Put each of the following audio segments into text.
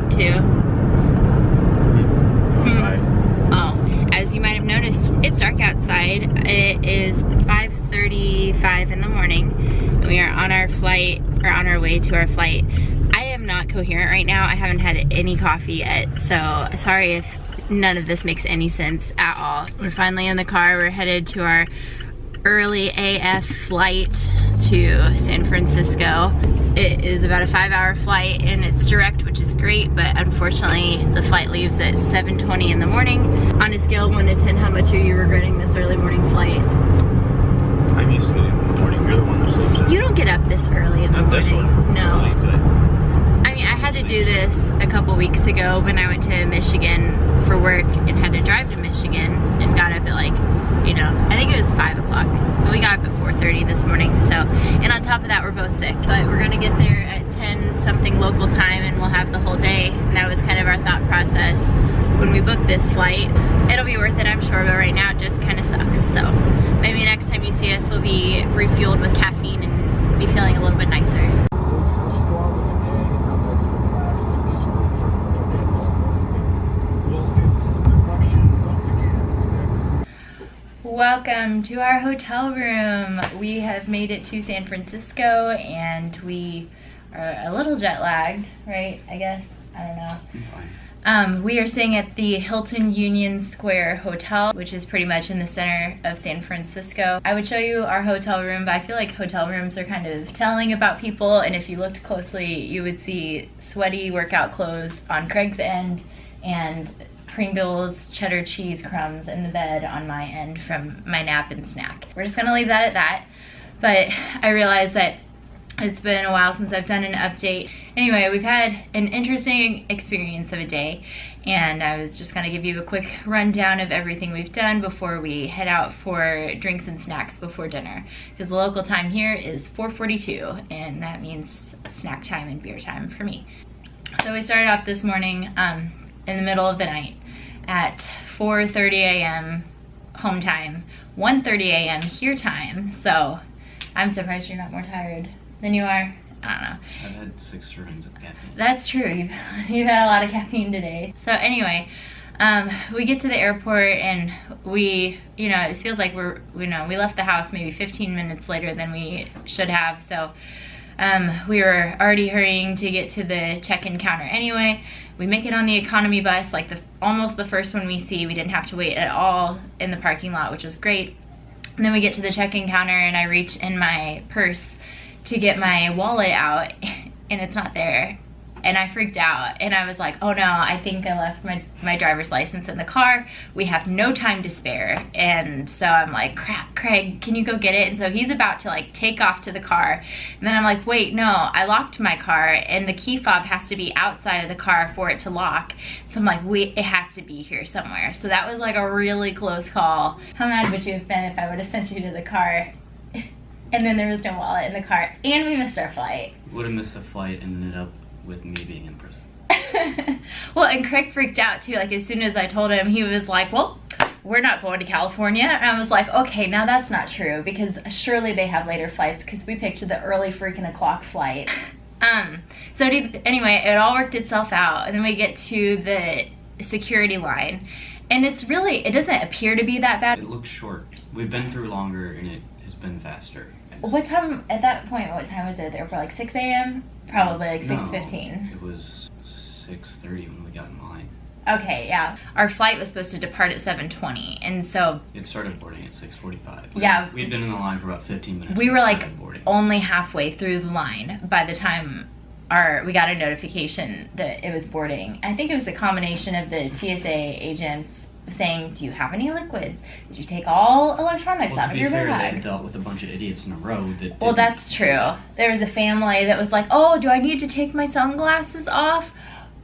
up to? Oh, as you might have noticed, it's dark outside. It is 5:35 in the morning. And we are on our flight, or on our way to our flight. I am not coherent right now. I haven't had any coffee yet, so sorry if none of this makes any sense at all. We're finally in the car. We're headed to our early AF flight to San Francisco. It is about a 5-hour flight and it's direct, which is great, but unfortunately the flight leaves at 7:20 in the morning. On a scale of 1 to 10, how much are you regretting this early morning flight? I'm used to it in the morning. You're the one that sleeps in. You don't get up this early in the Not this morning. one. No. Really, but I mean, I had to do this a couple weeks ago when I went to Michigan for work and had to drive to Michigan and got up at like, you know, I think it was 5 o'clock. But we got up at 4:30 this morning, so, and on top of that, we're both sick. But we're gonna get there at 10 something local time and we'll have the whole day. And that was kind of our thought process when we booked this flight. It'll be worth it, I'm sure, but right now it just kind of sucks. So maybe next time you see us, we'll be refueled with caffeine and be feeling a little bit nicer. Welcome to our hotel room. We have made it to San Francisco and we are a little jet lagged, right? I guess, I don't know. I'm fine. We are staying at the Hilton Union Square Hotel, which is pretty much in the center of San Francisco. I would show you our hotel room, but I feel like hotel rooms are kind of telling about people, and if you looked closely, you would see sweaty workout clothes on Craig's end and Pringles cheddar cheese crumbs in the bed on my end from my nap and snack. We're just gonna leave that at that, but I realized that it's been a while since I've done an update. Anyway, we've had an interesting experience of a day, and I was just gonna give you a quick rundown of everything we've done before we head out for drinks and snacks before dinner, because the local time here is 4:42, and that means snack time and beer time for me. So we started off this morning in the middle of the night at 4:30 a.m. home time, 1:30 a.m. here time, so I'm surprised you're not more tired than you are. I don't know. I've had 6 servings of caffeine. That's true. You've had a lot of caffeine today. So anyway, we get to the airport and we, you know, it feels like we left the house maybe 15 minutes later than we should have. So we were already hurrying to get to the check-in counter anyway. We make it on the economy bus, like almost the first one we see. We didn't have to wait at all in the parking lot, which was great. And then we get to the check-in counter and I reach in my purse to get my wallet out and it's not there. And I freaked out and I was like, oh no, I think I left my driver's license in the car. We have no time to spare. And so I'm like, crap, Craig, can you go get it? And so he's about to like take off to the car. And then I'm like, wait, no, I locked my car and the key fob has to be outside of the car for it to lock. So I'm like, wait, it has to be here somewhere. So that was like a really close call. How mad would you have been if I would have sent you to the car and then there was no wallet in the car and we missed our flight? Would have missed the flight and ended up with me being in prison. Well, and Craig freaked out too. Like as soon as I told him, he was like, well, we're not going to California. And I was like, okay, now that's not true because surely they have later flights because we picked the early freaking o'clock flight. So anyway, it all worked itself out. And then we get to the security line and it doesn't appear to be that bad. It looks short. We've been through longer and it has been faster. What time, at that point, what time was it there for, like 6 a.m.? Probably like 6:15. No, it was 6:30 when we got in line. Okay, yeah. Our flight was supposed to depart at 7:20, and so... It started boarding at 6:45. Yeah. We'd been in the line for about 15 minutes. We were like boarding. only halfway through the line by the time we got a notification that it was boarding. I think it was a combination of the TSA agents saying, do you have any liquids? Did you take all electronics out of your bag? To be fair, they dealt with a bunch of idiots in a row that Well, that's true. There was a family that was like, oh, do I need to take my sunglasses off?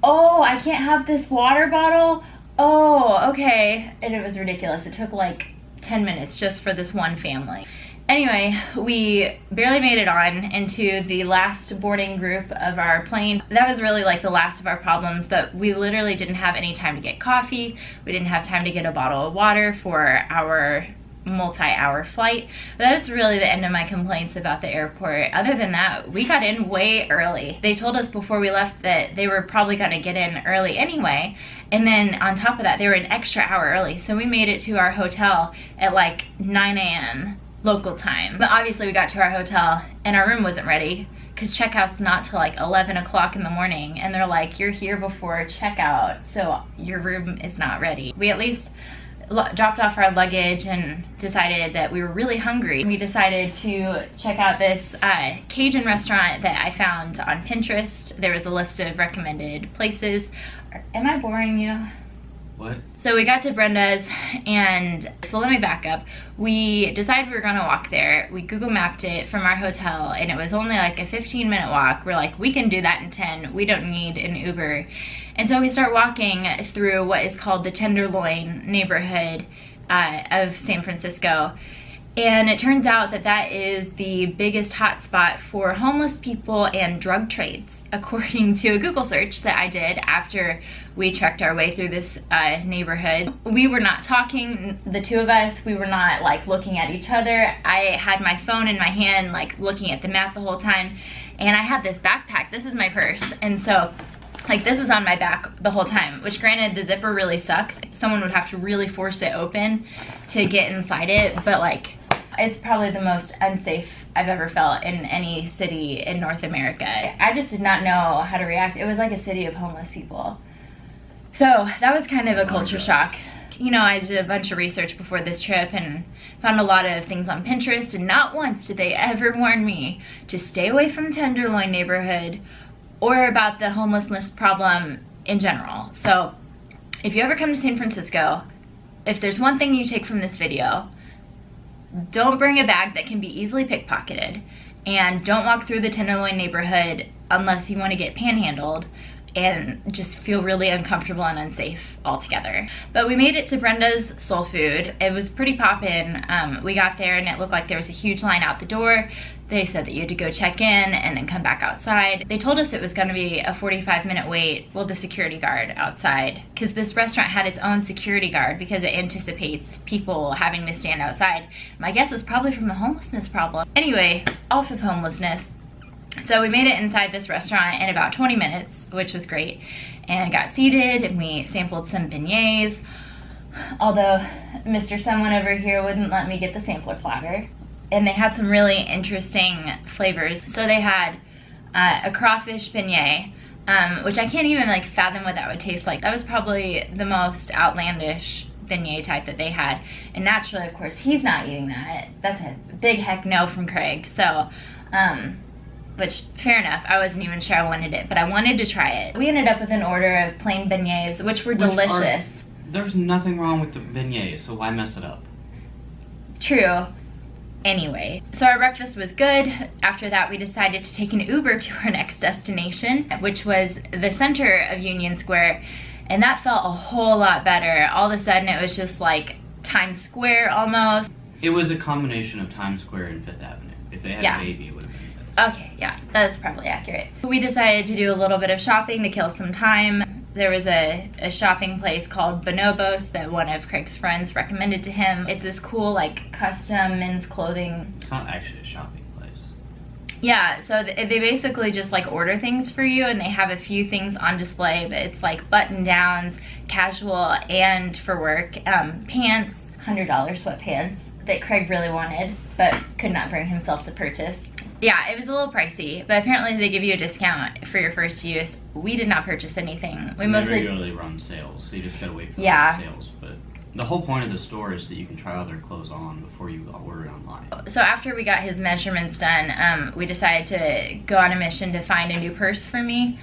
Oh, I can't have this water bottle? Oh, okay. And it was ridiculous. It took like 10 minutes just for this one family. Anyway, we barely made it on into the last boarding group of our plane. That was really like the last of our problems, but we literally didn't have any time to get coffee. We didn't have time to get a bottle of water for our multi-hour flight. But that was really the end of my complaints about the airport. Other than that, we got in way early. They told us before we left that they were probably gonna get in early anyway, and then on top of that, they were an extra hour early. So we made it to our hotel at like 9 a.m. local time. But obviously we got to our hotel and our room wasn't ready, because checkout's not till like 11 o'clock in the morning, and they're like, you're here before checkout, so your room is not ready. We at least dropped off our luggage and decided that we were really hungry. We decided to check out this Cajun restaurant that I found on Pinterest. There was a list of recommended places. Am I boring you? What? So we got to Brenda's, and so let me back up. We decided we were gonna walk there. We Google mapped it from our hotel, and it was only like a 15-minute walk. We're like, we can do that in 10. We don't need an Uber. And so we start walking through what is called the Tenderloin neighborhood of San Francisco. And it turns out that that is the biggest hotspot for homeless people and drug trades, according to a Google search that I did after we trekked our way through this neighborhood. We were not talking, the two of us. We were not like looking at each other. I had my phone in my hand, like looking at the map the whole time. And I had this backpack. This is my purse. And so like this is on my back the whole time, which granted the zipper really sucks. Someone would have to really force it open to get inside it, but like it's probably the most unsafe I've ever felt in any city in North America. I just did not know how to react. It was like a city of homeless people. So that was kind of a culture shock. You know, I did a bunch of research before this trip and found a lot of things on Pinterest, and not once did they ever warn me to stay away from Tenderloin neighborhood or about the homelessness problem in general. So if you ever come to San Francisco, if there's one thing you take from this video, don't bring a bag that can be easily pickpocketed, and don't walk through the Tenderloin neighborhood unless you want to get panhandled and just feel really uncomfortable and unsafe altogether. But we made it to Brenda's Soul Food. It was pretty poppin'. We got there and it looked like there was a huge line out the door. They said that you had to go check in and then come back outside. They told us it was gonna be a 45-minute wait, well, the security guard outside, because this restaurant had its own security guard because it anticipates people having to stand outside. My guess is probably from the homelessness problem. Anyway, off of homelessness. So we made it inside this restaurant in about 20 minutes, which was great, and got seated and we sampled some beignets, although Mr. Someone over here wouldn't let me get the sampler platter. And they had some really interesting flavors. So they had a crawfish beignet, which I can't even like fathom what that would taste like. That was probably the most outlandish beignet type that they had. And naturally, of course, he's not eating that. That's a big heck no from Craig. So, which, fair enough, I wasn't even sure I wanted it, but I wanted to try it. We ended up with an order of plain beignets, which were delicious. There's nothing wrong with the beignets, so why mess it up? True. Anyway, so our breakfast was good. After that, we decided to take an Uber to our next destination, which was the center of Union Square, and that felt a whole lot better. All of a sudden, it was just like Times Square almost. It was a combination of Times Square and Fifth Avenue. If they had a baby, it would have been. Okay, yeah, that's probably accurate. We decided to do a little bit of shopping to kill some time. There was a shopping place called Bonobos that one of Craig's friends recommended to him. It's this cool, like, custom men's clothing. It's not actually a shopping place. Yeah, so they basically just, like, order things for you, and they have a few things on display, but it's, like, button-downs, casual, and for work. Pants, $100 sweatpants that Craig really wanted, but could not bring himself to purchase. Yeah, it was a little pricey, but apparently they give you a discount for your first use. We did not purchase anything. We mostly regularly run sales, so you just gotta wait for the sales. But the whole point of the store is that you can try other clothes on before you order online. So after we got his measurements done, we decided to go on a mission to find a new purse for me,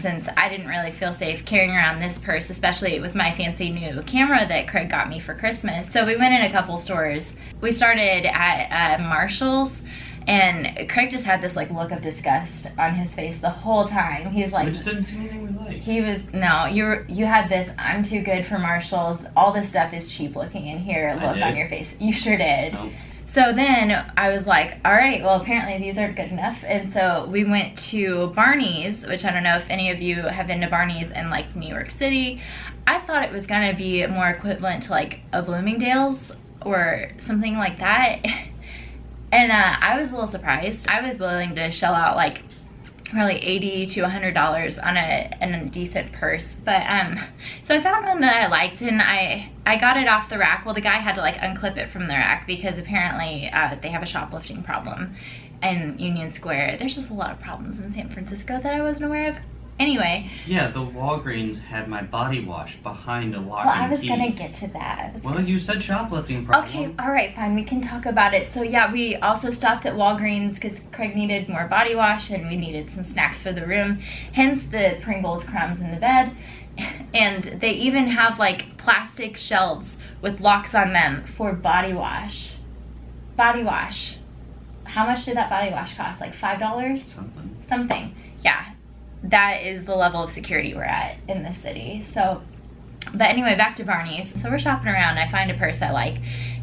since I didn't really feel safe carrying around this purse, especially with my fancy new camera that Craig got me for Christmas. So we went in a couple stores. We started at Marshall's. And Craig just had this like look of disgust on his face the whole time. He's like, we just didn't see anything we liked. He was, no, you had this, I'm too good for Marshalls, all this stuff is cheap looking in here look on your face. You sure did. Nope. So then I was like, all right, well apparently these aren't good enough. And so we went to Barney's, which I don't know if any of you have been to Barney's in like New York City. I thought it was gonna be more equivalent to like a Bloomingdale's, or something like that. And I was a little surprised. I was willing to shell out like probably $80 to $100 on a decent purse, but so I found one that I liked, and I got it off the rack. Well, the guy had to like unclip it from the rack because apparently they have a shoplifting problem in Union Square. There's just a lot of problems in San Francisco that I wasn't aware of. Anyway. Yeah, the Walgreens had my body wash behind a lock and key. Well, I was gonna get to that. Well, you said shoplifting problem. Okay, all right, fine. We can talk about it. So yeah, we also stopped at Walgreens because Craig needed more body wash and we needed some snacks for the room. Hence the Pringles crumbs in the bed. And they even have like plastic shelves with locks on them for body wash. Body wash. How much did that body wash cost? Like $5? Something. Yeah. That is the level of security we're at in this city. So, but anyway, back to Barney's. So we're shopping around, I find a purse I like,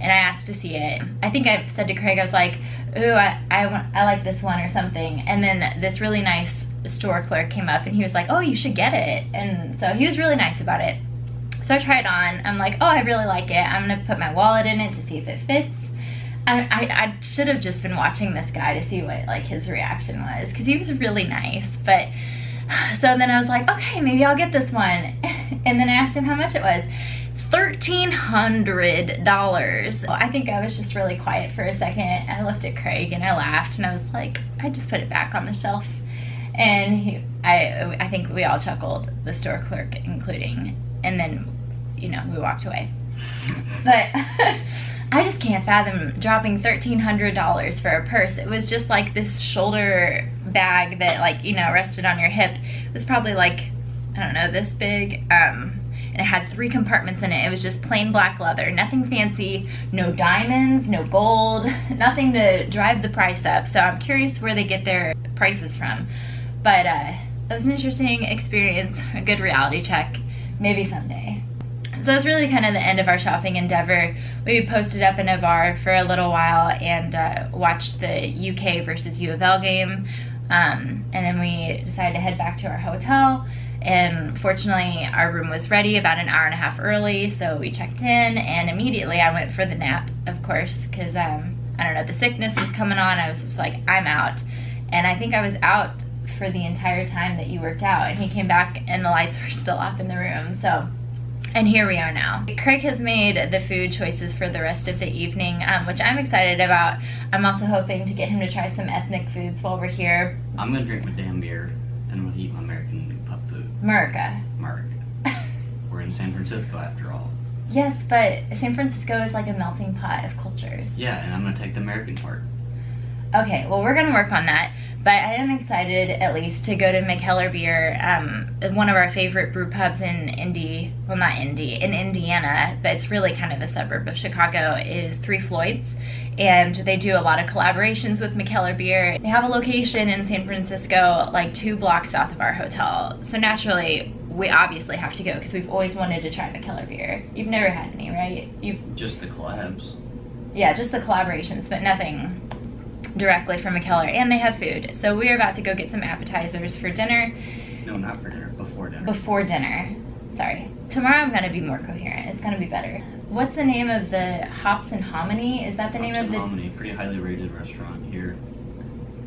and I asked to see it. I think I said to Craig, I was like, ooh, I like this one or something. And then this really nice store clerk came up and he was like, oh, you should get it. And so he was really nice about it. So I tried it on. I'm like, oh, I really like it. I'm gonna put my wallet in it to see if it fits. I should have just been watching this guy to see what like his reaction was, because he was really nice. But so then I was like, okay, maybe I'll get this one. And then I asked him how much it was. $1,300. I think I was just really quiet for a second. I looked at Craig and I laughed and I was like, I just put it back on the shelf. And I think we all chuckled, the store clerk including. And then, you know, we walked away. But I just can't fathom dropping $1,300 for a purse. It was just like this shoulder bag that, like, you know, rested on your hip. It was probably like, I don't know, this big, and it had 3 compartments in it. It was just plain black leather, nothing fancy, no diamonds, no gold, nothing to drive the price up. So I'm curious where they get their prices from. But it was an interesting experience, a good reality check, maybe someday. So that's really kind of the end of our shopping endeavor. We posted up in a bar for a little while and watched the UK versus U of L game. And then we decided to head back to our hotel. And fortunately, our room was ready about an hour and a half early. So we checked in and immediately I went for the nap, of course, because I don't know, the sickness was coming on. I was just like, I'm out. And I think I was out for the entire time that you worked out. And he came back and the lights were still off in the room. So. And here we are now. Craig has made the food choices for the rest of the evening, which I'm excited about. I'm also hoping to get him to try some ethnic foods while we're here. I'm gonna drink my damn beer, and I'm gonna eat my American pub food. America. We're in San Francisco after all. Yes, but San Francisco is like a melting pot of cultures. Yeah, and I'm gonna take the American part. Okay, well, we're gonna work on that. But I am excited, at least, to go to Mikkeller Beer, one of our favorite brew pubs in Indiana, but it's really kind of a suburb of Chicago, is Three Floyds. And they do a lot of collaborations with Mikkeller Beer. They have a location in San Francisco, like 2 blocks south of our hotel. So naturally, we obviously have to go because we've always wanted to try Mikkeller Beer. You've never had any, right? Just the collabs. Yeah, just the collaborations, but nothing directly from Mikkeller, and they have food. So we're about to go get some appetizers for dinner. No, not for dinner, before dinner. Before dinner, sorry. Tomorrow I'm gonna be more coherent, it's gonna be better. What's the name of the Hops and Hominy? Is that the name of the... Hops and Hominy, pretty highly rated restaurant here.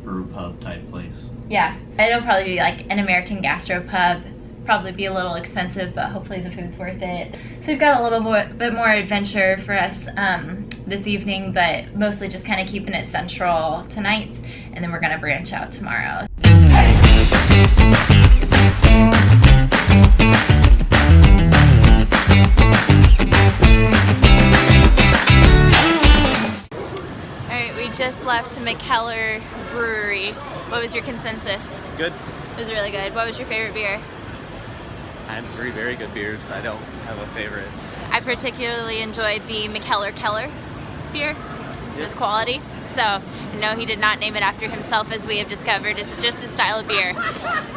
Brew pub type place. Yeah, it'll probably be like an American gastro pub. Probably be a little expensive, but hopefully the food's worth it. So we've got a little bit more adventure for us this evening, but mostly just kind of keeping it central tonight, and then we're gonna branch out tomorrow. Alright, we just left Mikkeller Brewery. What was your consensus? Good. It was really good. What was your favorite beer? I had 3 very good beers. I don't have a favorite. I particularly enjoyed the Mikkeller Keller beer. It was quality. So, no, he did not name it after himself, as we have discovered. It's just a style of beer.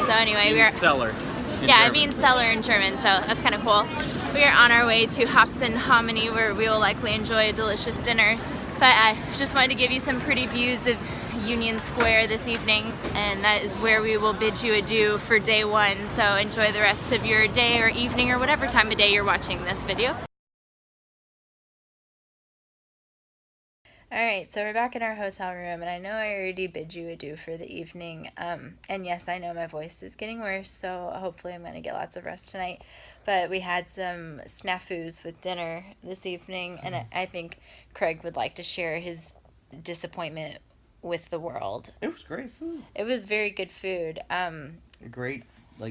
So anyway, we are... Cellar. Yeah, it means cellar in German, so that's kind of cool. We are on our way to Hops and Hominy, where we will likely enjoy a delicious dinner. But I just wanted to give you some pretty views of Union Square this evening, and that is where we will bid you adieu for day 1. So enjoy the rest of your day or evening or whatever time of day you're watching this video. Alright, so we're back in our hotel room, and I know I already bid you adieu for the evening. And yes, I know my voice is getting worse, so hopefully I'm going to get lots of rest tonight. But we had some snafus with dinner this evening, and I think Craig would like to share his disappointment with the world. It was great food. It was very good food. A great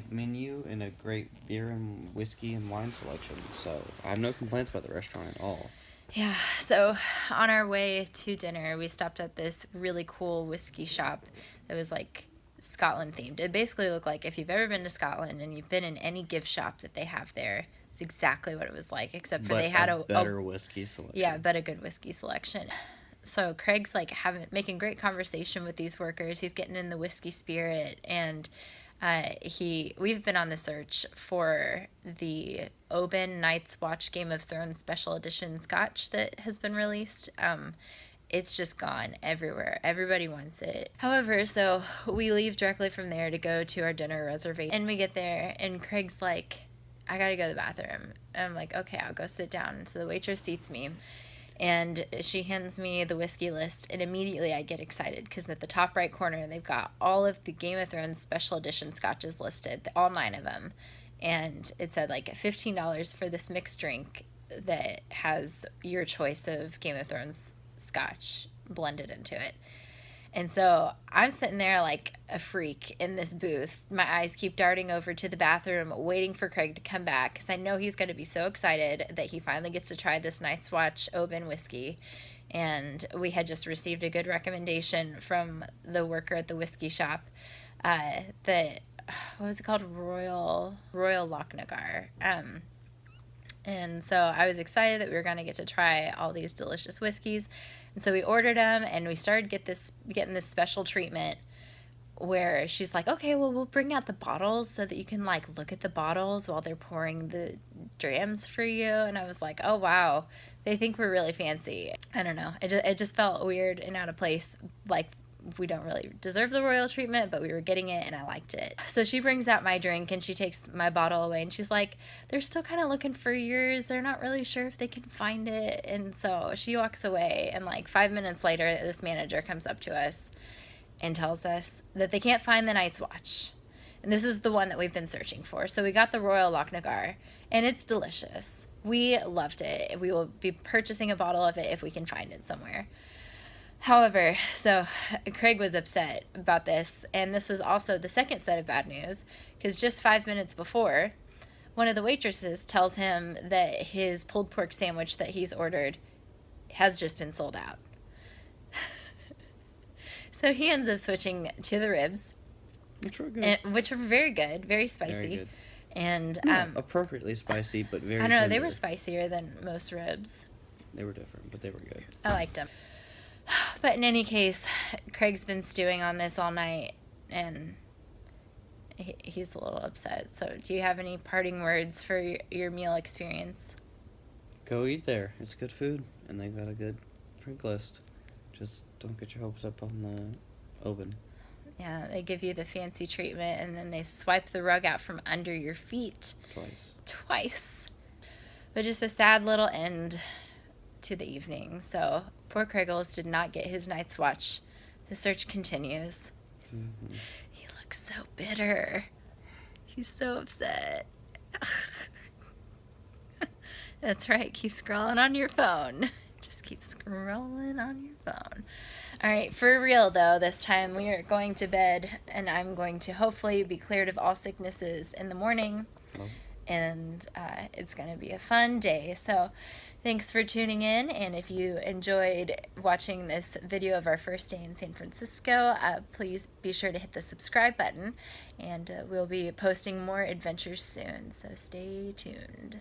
menu and a great beer and whiskey and wine selection. So I have no complaints about the restaurant at all. Yeah, so on our way to dinner, we stopped at this really cool whiskey shop that was like Scotland themed. It basically looked like if you've ever been to Scotland and you've been in any gift shop that they have there, it's exactly what it was like, except for they had a better whiskey selection. Yeah, but a good whiskey selection. So Craig's like making great conversation with these workers. He's getting in the whiskey spirit, and we've been on the search for the Oban Night's Watch Game of Thrones special edition scotch that has been released. It's just gone everywhere. Everybody wants it. However, so we leave directly from there to go to our dinner reservation, and we get there, and Craig's like, I gotta go to the bathroom. And I'm like, okay, I'll go sit down. So the waitress seats me, and she hands me the whiskey list, and immediately I get excited because at the top right corner they've got all of the Game of Thrones special edition scotches listed, all 9 of them, and it said like $15 for this mixed drink that has your choice of Game of Thrones scotch blended into it. And so I'm sitting there like a freak in this booth. My eyes keep darting over to the bathroom, waiting for Craig to come back because I know he's going to be so excited that he finally gets to try this Night's Watch Oban whiskey. And we had just received a good recommendation from the worker at the whiskey shop that, what was it called? Royal Lochnagar. And so I was excited that we were going to get to try all these delicious whiskeys. And so we ordered them, and we started getting this special treatment where she's like, okay, well, we'll bring out the bottles so that you can like look at the bottles while they're pouring the drams for you. And I was like, oh, wow, they think we're really fancy. I don't know. It just felt weird and out of place, like we don't really deserve the royal treatment, but we were getting it and I liked it. So she brings out my drink and she takes my bottle away and she's like, they're still kind of looking for yours. They're not really sure if they can find it. And so she walks away, and like 5 minutes later, this manager comes up to us and tells us that they can't find the Night's Watch. And this is the one that we've been searching for. So we got the Royal Lochnagar, and it's delicious. We loved it. We will be purchasing a bottle of it if we can find it somewhere. However, so Craig was upset about this, and this was also the second set of bad news, because just 5 minutes before, one of the waitresses tells him that his pulled pork sandwich that he's ordered has just been sold out. So he ends up switching to the ribs, which were good, which were very good, very spicy. Very good. And appropriately spicy, but very I don't know, tender. they were spicier than most ribs. They were different, but they were good. I liked them. But in any case, Craig's been stewing on this all night, and he's a little upset. So do you have any parting words for your meal experience? Go eat there. It's good food, and they've got a good drink list. Just don't get your hopes up on the Oban. Yeah, they give you the fancy treatment, and then they swipe the rug out from under your feet. Twice. But just a sad little end to the evening. So poor Craigles did not get his Night's Watch. The search continues. Mm-hmm. He looks so bitter. He's so upset. That's right. Keep scrolling on your phone. Just keep scrolling on your phone. All right, for real though, this time we are going to bed, and I'm going to hopefully be cleared of all sicknesses in the morning. Oh. And it's going to be a fun day. So thanks for tuning in, and if you enjoyed watching this video of our first day in San Francisco, please be sure to hit the subscribe button, and we'll be posting more adventures soon, so stay tuned.